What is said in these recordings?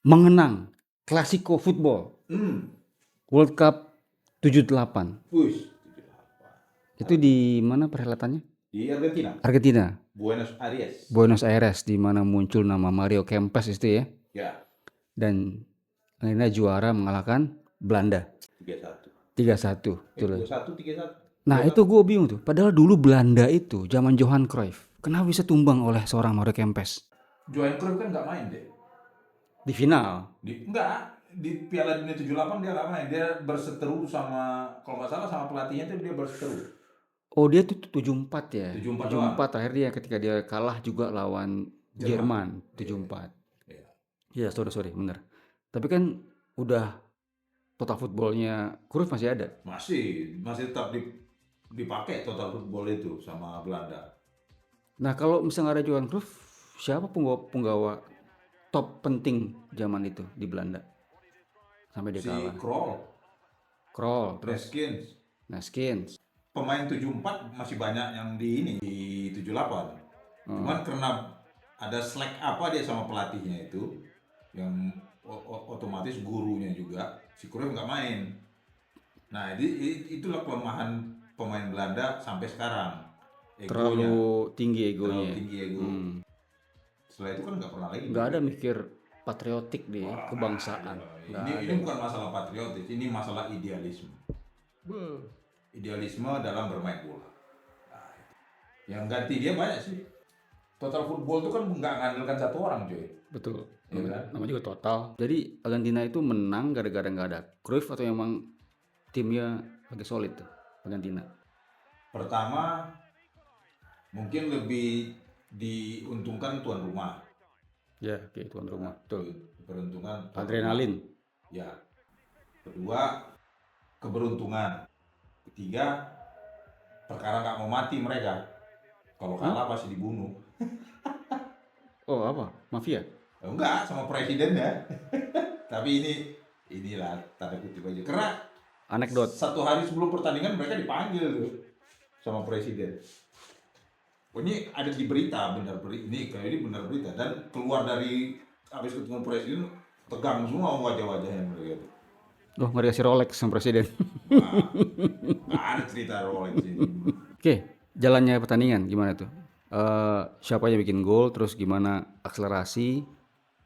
mengenang Clasico football World Cup 78. Push. Itu di mana perhelatannya? Di Argentina. Argentina. Buenos Aires, di mana muncul nama Mario Kempes itu ya. Ya. Dan akhirnya juara mengalahkan Belanda. 3-1. 3-1. 3-1. Nah, itu gue bingung tuh. Padahal dulu Belanda itu zaman Johan Cruyff, kenapa bisa tumbang oleh seorang Mario Kempes? Johan Cruyff kan nggak main deh. Di final. Di Piala Dunia 78 dia nggak main. Dia berseteru sama, kalau nggak salah sama pelatihnya itu dia berseteru. Oh, dia tuh 74 ya. 74 terakhir dia ketika dia kalah juga lawan Jerman 74. Iya, sorry, bener. Tapi kan udah total footballnya Cruyff masih ada. Masih tetap dipakai total football itu sama Belanda. Nah, kalau misalnya ada Johan Cruyff, siapa penggawa top penting zaman itu di Belanda? Sampai dia kalah. Krol, terus Neskins. Pemain 74 masih banyak yang di 78. Cuman karena ada slack apa dia sama pelatihnya itu, yang otomatis gurunya juga, si Cruyff nggak main. Nah, itulah kelemahan pemain Belanda sampai sekarang. Terlalu tinggi egonya. Setelah itu kan nggak pernah lagi. Nggak ada mikir patriotik di kebangsaan. Ini bukan masalah patriotik, ini masalah idealisme. Idealisme dalam bermain bola. Nah, yang ganti dia banyak sih. Total football itu kan nggak ngandalkan satu orang, cuy. Betul. Ya kan? Namanya juga total. Jadi Argentina itu menang gara-gara nggak ada Cruyff atau emang timnya lagi solid tuh Argentina? Pertama, mungkin lebih diuntungkan tuan rumah. Ya, oke, tuan rumah. Betul. Peruntungan. Adrenalin. Ya. Kedua, keberuntungan. Ketiga, perkara nggak mau mati mereka. Kalau kalah pasti dibunuh. Oh, apa? Mafia? Enggak, sama presiden ya. Tapi inilah tanda kutip aja. Karena anekdot. Satu hari sebelum pertandingan mereka dipanggil tuh sama presiden. Oh, ini ada di berita, benar berita, dan keluar dari habis ketemu presiden tegang semua wajah-wajahnya mereka tuh. Oh, nggak dikasih Rolex sama presiden. Nggak ada cerita Rolex ini. Oke, jalannya pertandingan gimana tuh? Siapa yang bikin gol, terus gimana akselerasi,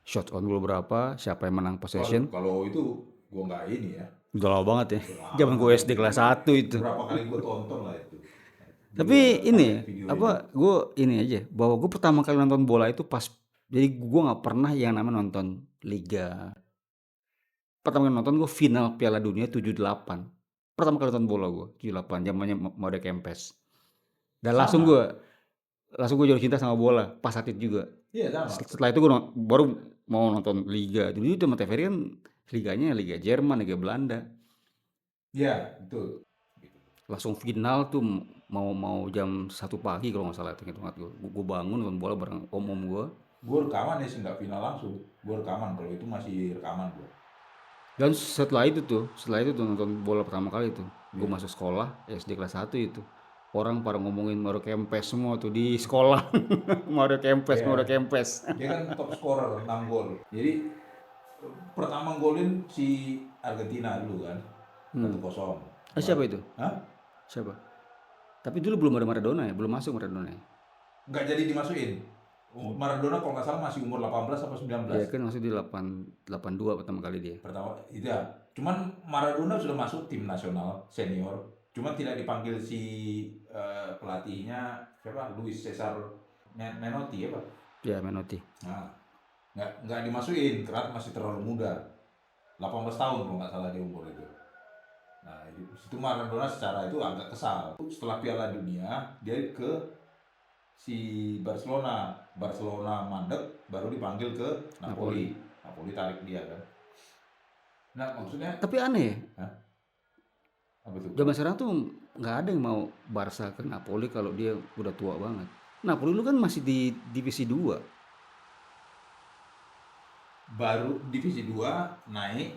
shot on goal berapa, siapa yang menang possession? Kalau itu gue nggak ini ya. Udah lama banget ya. Zaman gue SD kelas 1 itu. Berapa kali gue tonton lah itu. Tapi ini gue ini aja bahwa gue pertama kali nonton bola itu pas, jadi gue nggak pernah yang namanya nonton liga. Pertama kali nonton gue final Piala Dunia 78. Pertama kali nonton bola gue 78, zamannya Mario Kempes. Dan langsung gue jatuh cinta sama bola pas saat itu juga. Iya, sama. Setelah itu gue baru mau nonton liga. Dulu itu sama TVRI kan liganya Liga Jerman, Liga Belanda. Iya, betul. Langsung final tuh mau jam 1 pagi kalau nggak salah, ingat gue bangun nonton bola bareng om gue. Gue rekaman ya sih, nggak final langsung. Gue rekaman, kalau itu masih rekaman gue. Dan setelah itu tuh nonton bola pertama kali tuh, gue masuk sekolah SD kelas 1 itu. Orang pada ngomongin Mario Kempes semua tuh di sekolah. Mario Kempes. Dia kan top scorer 6 gol. Jadi pertama golin si Argentina dulu kan. 1-0. Siapa itu? Hah? Siapa? Tapi dulu belum ada Maradona ya, belum masuk Maradona ya. Nggak jadi dimasukin. Maradona kalau nggak salah masih umur 18 atau 19. Iya kan, masuk di 82 pertama kali dia. Pertama, itu ya. Cuman Maradona sudah masuk tim nasional senior. Cuman tidak dipanggil si pelatihnya siapa? Luis Cesar Menotti apa? Ya, Menotti. Nah, nggak dimasukin karena masih terlalu muda. 18 tahun kalau nggak salah dia umur itu. Nah, itu Maradona secara itu agak kesal. Setelah Piala Dunia, dia ke si Barcelona mandek, baru dipanggil ke Napoli tarik dia kan. Nah, maksudnya tapi aneh ya. Apa tuh? Zaman sekarang tuh nggak ada yang mau Barca ke Napoli kalau dia udah tua banget. Napoli dulu kan masih di divisi 2. Baru divisi 2 naik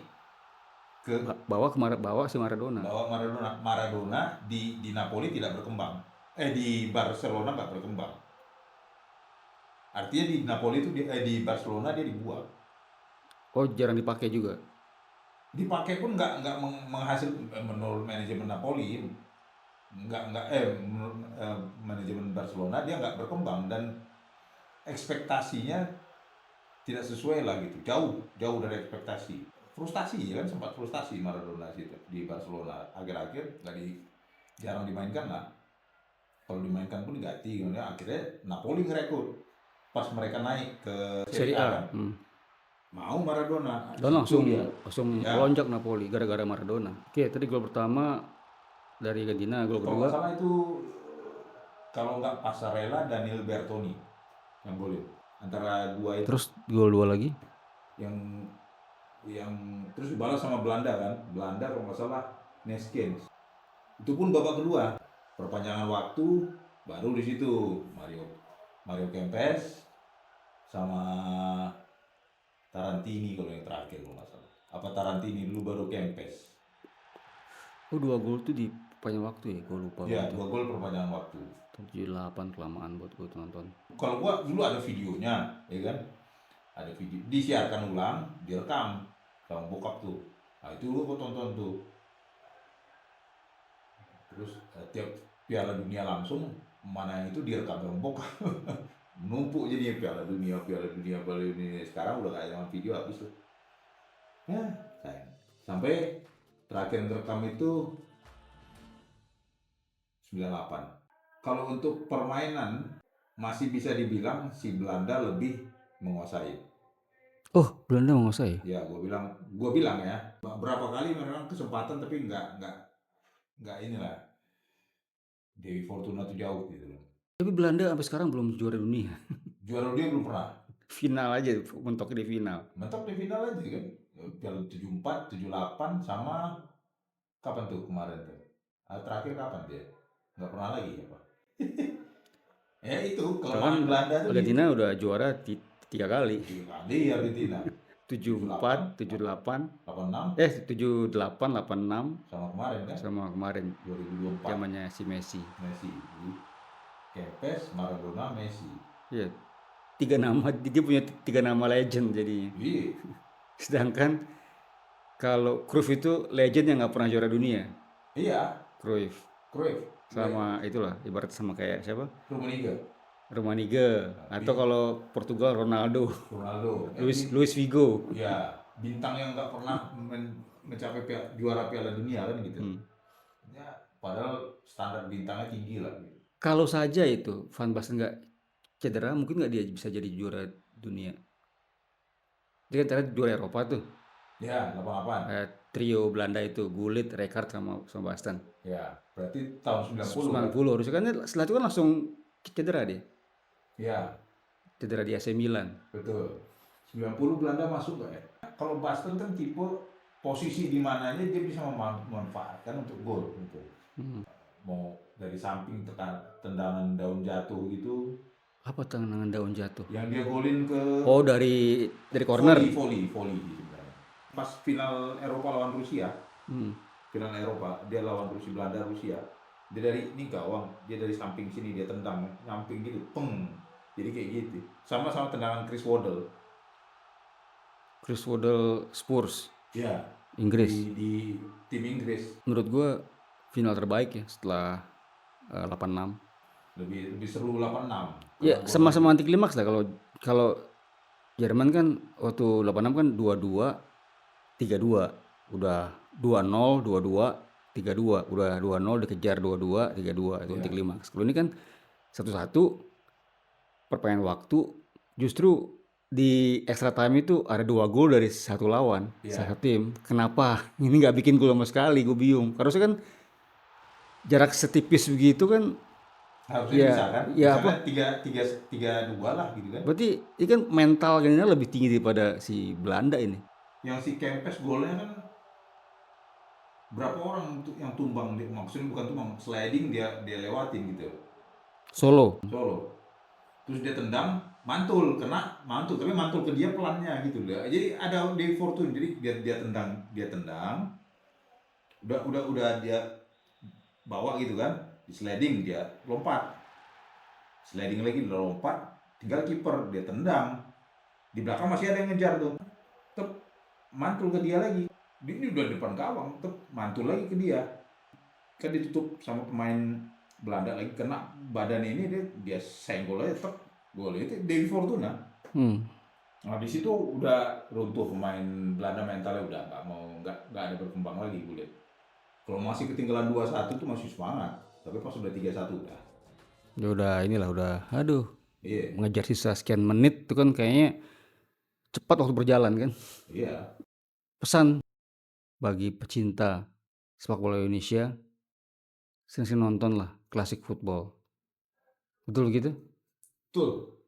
ke bawa si Maradona. Maradona di Napoli tidak berkembang. Di Barcelona nggak berkembang. Artinya di Napoli itu di Barcelona dia dibuang. Oh, jarang dipakai juga. Dipakai pun nggak menghasil, menurut manajemen Napoli, nggak menurut manajemen Barcelona dia nggak berkembang, dan ekspektasinya tidak sesuai lah gitu, jauh dari ekspektasi. Frustasi ya kan, sempat frustasi Maradona situ di Barcelona, akhir-akhir jarang dimainkan lah, kalau dimainkan pun diganti, kemudian akhirnya Napoli ngerekrut pas mereka naik ke Serie Serie A A. kan, mau Maradona Dan situ dia. langsung Ya, melonjak Napoli gara-gara Maradona. Oke, tadi gol pertama dari Argentina, gol kalau kedua. nggak salah itu, kalau nggak Passarella, Daniel Bertoni yang golin, antara dua itu. Terus gol dua lagi. yang yang terus dibalas sama Belanda kan, Belanda kalau nggak salah Neskens. Itu pun babak kedua, perpanjangan waktu, baru di situ Mario Mario Kempes sama Tarantini kalau yang terakhir kalau nggak salah. Apa Tarantini dulu baru Kempes. Oh, dua gol tuh di panjang waktu ya, gue lupa Ya, banget tuh. 2 gol perpanjangan waktu. 78 kelamaan buat gue nonton. Kalau gua dulu ada videonya, ya kan? Ada video, disiarkan ulang, direkam sama bokap tuh. Nah itu gua tonton tuh. Terus tiap Piala Dunia langsung, mana yang itu direkam sama bokap. Numpuk jadi Piala Dunia, Piala Dunia, Piala Dunia. Sekarang udah gak ada video, habis tuh. Ya, sayang. Sampai terakhir direkam itu 98. Kalau untuk permainan masih bisa dibilang si Belanda lebih menguasai. Oh, Belanda menguasai. Ya, gue bilang ya, berapa kali memang kesempatan, tapi nggak inilah, Dewi Fortuna tuh jauh gitu loh. Tapi Belanda sampai sekarang belum juara dunia. Juara dia belum pernah. Final aja, mentok di final. Mentok di final aja kan. Piala 74, 78 sama kapan tuh kemarin tuh? Terakhir kapan dia? Nggak pernah lagi apa? Ya itu Kan kelemahan Belanda tuh di Argentina situ. udah juara 3 kali. 3 kali Argentina. 74, 78, 86 78, 86 sama kemarin kan, sama kemarin 2024 zamannya si Messi. Messi. Kempes, Maradona, Messi. Iya, 3 nama, dia punya 3 nama legend jadinya. Iya, Sedangkan kalau Cruyff itu legend yang nggak pernah juara dunia. iya, Cruyff Cruyff, sama itulah, ibarat sama kayak siapa? Rummenigge, Rummenigge, atau kalau Portugal Ronaldo, Ronaldo. Luis Figo. Ya, bintang yang nggak pernah mencapai juara Piala Dunia kan gitu. Ya, padahal standar bintangnya tinggi lah. Gitu. Kalau saja itu Van Basten nggak cedera, mungkin nggak dia bisa jadi juara dunia. Dia kan terakhir juara Eropa tuh. Ya, 88. Trio Belanda itu, Gullit, Rijkaard sama Basten. Ya, berarti tahun 90 kan? 90 harusnya kan, setelah itu kan langsung cedera dia. Ya, Cedera di AC Milan. betul. 90 Belanda masuk nggak ya? Kalau Basten kan tipe posisi di mananya dia bisa memanfaatkan untuk gol gitu. Mau dari samping tendangan daun jatuh gitu, Apa tendangan daun jatuh? yang dia golin ke Oh, dari corner. volley sebenarnya. Pas final Eropa lawan Rusia, final Eropa dia lawan Belanda Rusia, dia dari ini gawang, dia dari samping sini dia tendang samping gitu, peng, jadi kayak gitu. Sama tendangan Chris Waddle. Chris Waddle Spurs. Ya, Inggris. di tim Inggris. Menurut gue final terbaik ya setelah 86. Lebih seru 86. Ya sama-sama anti klimaks lah. Kalau Jerman kan waktu 86 kan 2-2, 3-2. Udah 2-0, 2-2, 3-2. Udah 2-0 dikejar 2-2, 3-2. Itu anti klimaks. Kalau ini kan 1-1 perpanjangan waktu, justru di extra time itu ada 2 gol dari satu lawan, satu tim. Kenapa ini nggak bikin gol sama sekali? Gue bingung. Karena kan jarak setipis begitu kan, harusnya bisa kan? ya misalnya 3-2 lah gitu kan. berarti ini kan mental Argentina lebih tinggi daripada si Belanda ini. Yang si Kempes golnya kan berapa orang yang tumbang, maksudnya bukan tumbang, sliding dia lewatin gitu. Solo. Terus dia tendang, mantul tapi mantul ke dia pelannya gitu loh. Jadi ada Dewi Fortune, jadi dia tendang, udah dia bawa gitu kan, di sliding dia lompat, sliding lagi dia lompat, tinggal kiper dia tendang, di belakang masih ada yang ngejar tuh, mantul ke dia lagi. Ini udah depan gawang, tetap mantul lagi ke dia. Kan ditutup sama pemain Belanda lagi, kena badan ini dia senggol aja, tetap gol. Itu Dewi Fortuna. Nah di situ udah runtuh pemain Belanda, mentalnya udah nggak ada berkembang lagi gue lihat. Kalau masih ketinggalan 2-1 tuh masih semangat, tapi pas udah 3-1 udah. Ya udah inilah udah aduh. Iya. Mengejar sisa sekian menit itu kan kayaknya cepat waktu berjalan kan. Iya. Pesan bagi pecinta sepak bola Indonesia, sering-sering nonton lah klasik football. Betul gitu? Betul.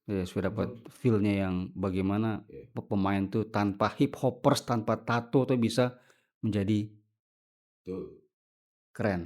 Ya supaya dapat feel-nya yang bagaimana pemain tuh tanpa hip hoppers, tanpa tato tuh bisa menjadi Betul. keren.